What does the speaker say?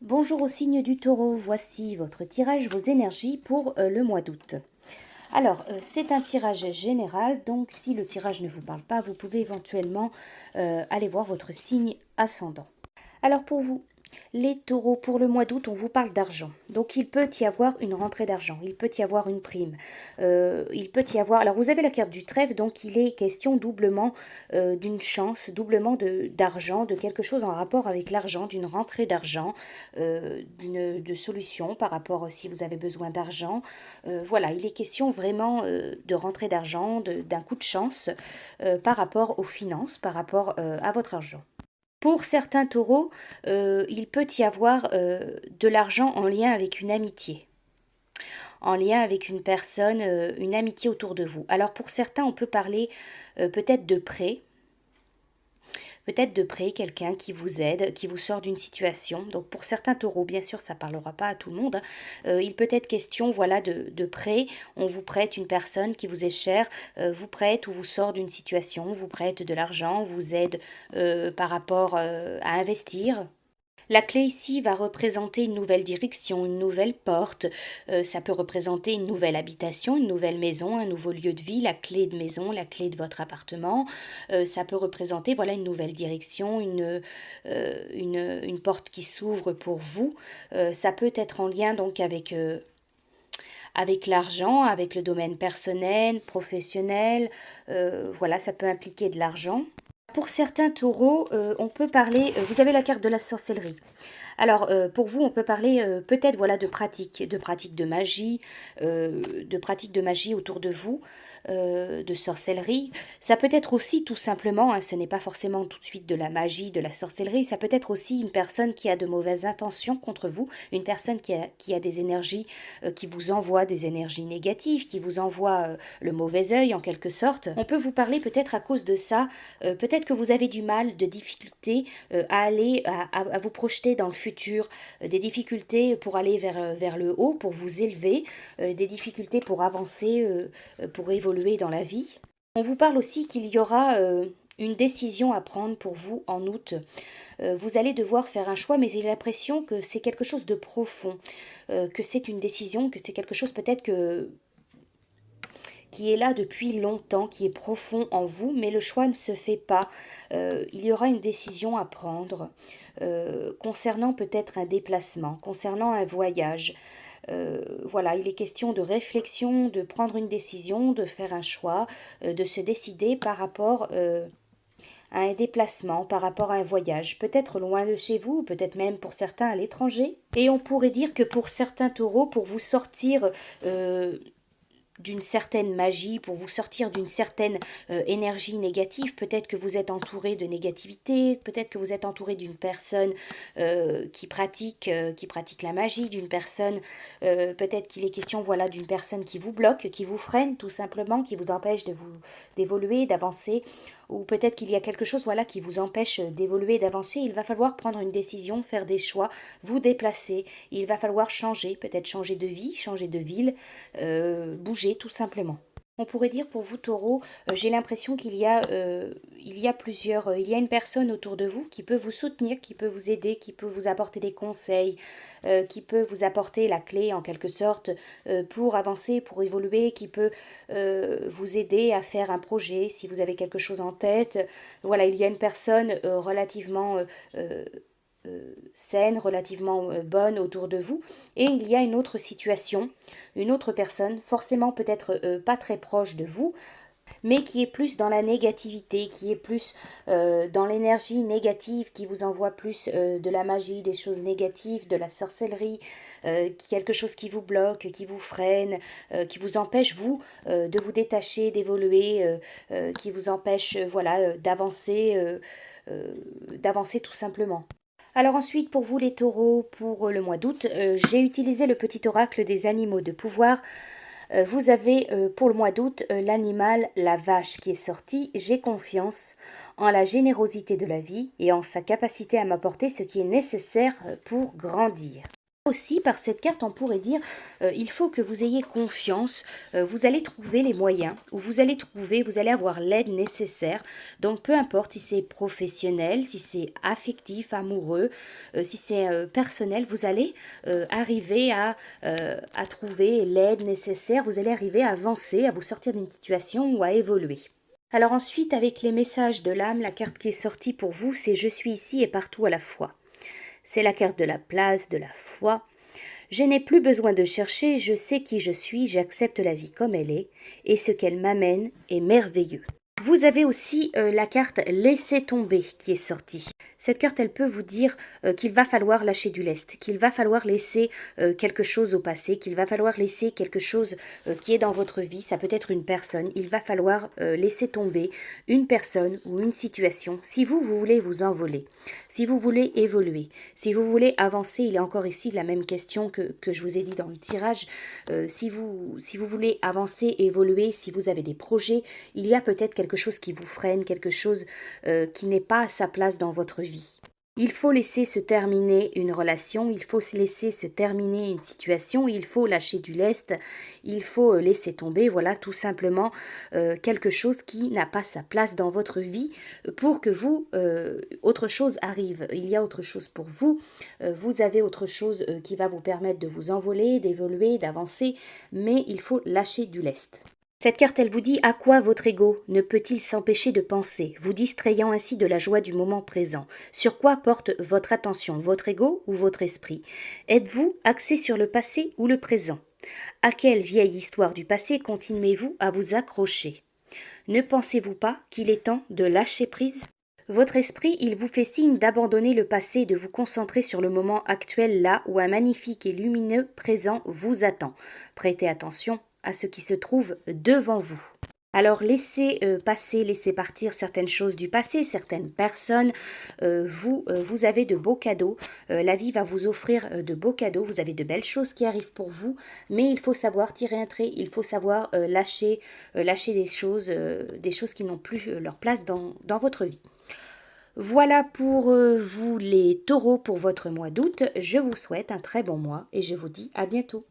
Bonjour au signe du Taureau, voici votre tirage, vos énergies pour le mois d'août. Alors, c'est un tirage général, donc si le tirage ne vous parle pas, vous pouvez éventuellement aller voir votre signe ascendant. Alors pour vous, les taureaux, pour le mois d'août, on vous parle d'argent. Donc il peut y avoir une rentrée d'argent, il peut y avoir une prime, il peut y avoir... Alors vous avez la carte du trèfle, donc il est question doublement d'une chance, doublement d'argent, de quelque chose en rapport avec l'argent, d'une rentrée d'argent, de solution par rapport si vous avez besoin d'argent. Voilà, il est question vraiment de rentrée d'argent, d'un coup de chance par rapport aux finances, par rapport à votre argent. Pour certains taureaux, il peut y avoir de l'argent en lien avec une amitié, en lien avec une personne, une amitié autour de vous. Alors pour certains, on peut parler peut-être de prêt, peut-être de près quelqu'un qui vous aide, qui vous sort d'une situation. Donc pour certains taureaux, bien sûr, ça ne parlera pas à tout le monde, hein. Il peut être question, voilà, de prêt. On vous prête une personne qui vous est chère, vous prête ou vous sort d'une situation, vous prête de l'argent, vous aide par rapport à investir. La clé ici va représenter une nouvelle direction, une nouvelle porte. Ça peut représenter une nouvelle habitation, une nouvelle maison, un nouveau lieu de vie, la clé de maison, la clé de votre appartement. Ça peut représenter voilà une nouvelle direction, une porte qui s'ouvre pour vous. Ça peut être en lien donc avec l'argent, avec le domaine personnel, professionnel. Voilà, ça peut impliquer de l'argent. Pour certains taureaux, on peut parler, vous avez la carte de la sorcellerie. Alors, pour vous, on peut parler peut-être voilà, de pratique de pratique de magie autour de vous, de sorcellerie. Ça peut être aussi tout simplement, hein, ce n'est pas forcément tout de suite de la magie, de la sorcellerie, ça peut être aussi une personne qui a de mauvaises intentions contre vous, une personne qui a des énergies, qui vous envoie des énergies négatives, qui vous envoie le mauvais œil en quelque sorte. On peut vous parler peut-être à cause de ça, peut-être que vous avez du mal, de difficultés à aller, à vous projeter dans le futur, des difficultés pour aller vers le haut, pour vous élever, des difficultés pour avancer, pour évoluer dans la vie. On vous parle aussi qu'il y aura une décision à prendre pour vous en août. Vous allez devoir faire un choix, mais j'ai l'impression que c'est quelque chose de profond, que c'est une décision, que c'est quelque chose peut-être qui est là depuis longtemps, qui est profond en vous, mais le choix ne se fait pas. Il y aura une décision à prendre concernant peut-être un déplacement, concernant un voyage. Voilà, il est question de réflexion, de prendre une décision, de faire un choix, de se décider par rapport à un déplacement, par rapport à un voyage, peut-être loin de chez vous, peut-être même pour certains à l'étranger. Et on pourrait dire que pour certains taureaux, pour vous sortir d'une certaine magie, pour vous sortir d'une certaine énergie négative. Peut-être que vous êtes entouré de négativité, peut-être que vous êtes entouré d'une personne qui pratique la magie, d'une personne, peut-être qu'il est question voilà, d'une personne qui vous bloque, qui vous freine tout simplement, qui vous empêche d'évoluer, d'avancer, ou peut-être qu'il y a quelque chose voilà, qui vous empêche d'évoluer, d'avancer. Il va falloir prendre une décision, faire des choix, vous déplacer. Il va falloir changer, peut-être changer de vie, changer de ville, bouger tout simplement. On pourrait dire pour vous taureau, j'ai l'impression il y a plusieurs, il y a une personne autour de vous qui peut vous soutenir, qui peut vous aider, qui peut vous apporter des conseils, qui peut vous apporter la clé en quelque sorte pour avancer, pour évoluer, qui peut vous aider à faire un projet si vous avez quelque chose en tête. Voilà, il y a une personne relativement saine, relativement bonne autour de vous. Et il y a une autre situation, une autre personne, forcément peut-être pas très proche de vous, mais qui est plus dans la négativité, qui est plus dans l'énergie négative, qui vous envoie plus de la magie, des choses négatives, de la sorcellerie, quelque chose qui vous bloque, qui vous freine, qui vous empêche, vous, de vous détacher, d'évoluer, qui vous empêche, voilà, d'avancer tout simplement. Alors ensuite, pour vous les taureaux, pour le mois d'août, j'ai utilisé le petit oracle des animaux de pouvoir. Vous avez pour le mois d'août l'animal, la vache qui est sorti. J'ai confiance en la générosité de la vie et en sa capacité à m'apporter ce qui est nécessaire pour grandir. Aussi, par cette carte, on pourrait dire il faut que vous ayez confiance, vous allez trouver les moyens, ou vous allez avoir l'aide nécessaire. Donc, peu importe si c'est professionnel, si c'est affectif, amoureux, si c'est personnel, vous allez arriver à trouver l'aide nécessaire, vous allez arriver à avancer, à vous sortir d'une situation ou à évoluer. Alors ensuite, avec les messages de l'âme, la carte qui est sortie pour vous, c'est je suis ici et partout à la fois. C'est la carte de la place, de la foi. Je n'ai plus besoin de chercher, je sais qui je suis, j'accepte la vie comme elle est, et ce qu'elle m'amène est merveilleux. Vous avez aussi la carte Laissez tomber qui est sortie. Cette carte, elle peut vous dire qu'il va falloir lâcher du lest, qu'il va falloir laisser quelque chose au passé, qu'il va falloir laisser quelque chose qui est dans votre vie. Ça peut être une personne. Il va falloir laisser tomber une personne ou une situation. Si vous voulez vous envoler, si vous voulez évoluer, si vous voulez avancer, il est encore ici la même question que je vous ai dit dans le tirage. Si vous voulez avancer, évoluer, si vous avez des projets, il y a peut-être quelque chose qui vous freine, quelque chose qui n'est pas à sa place dans votre vie. Il faut laisser se terminer une relation, il faut se laisser se terminer une situation, il faut lâcher du lest, il faut laisser tomber, voilà, tout simplement quelque chose qui n'a pas sa place dans votre vie pour que vous, autre chose arrive. Il y a autre chose pour vous, vous avez autre chose qui va vous permettre de vous envoler, d'évoluer, d'avancer, mais il faut lâcher du lest. Cette carte, elle vous dit à quoi votre ego ne peut-il s'empêcher de penser, vous distrayant ainsi de la joie du moment présent. Sur quoi porte votre attention, votre ego ou votre esprit? Êtes-vous axé sur le passé ou le présent? À quelle vieille histoire du passé continuez-vous à vous accrocher? Ne pensez-vous pas qu'il est temps de lâcher prise? Votre esprit, il vous fait signe d'abandonner le passé et de vous concentrer sur le moment actuel là où un magnifique et lumineux présent vous attend. Prêtez attention à ce qui se trouve devant vous. Alors laissez passer, laissez partir certaines choses du passé, certaines personnes. Vous avez de beaux cadeaux. La vie va vous offrir de beaux cadeaux. Vous avez de belles choses qui arrivent pour vous. Mais il faut savoir tirer un trait. Il faut savoir lâcher des choses qui n'ont plus leur place dans votre vie. Voilà pour vous les taureaux pour votre mois d'août. Je vous souhaite un très bon mois et je vous dis à bientôt.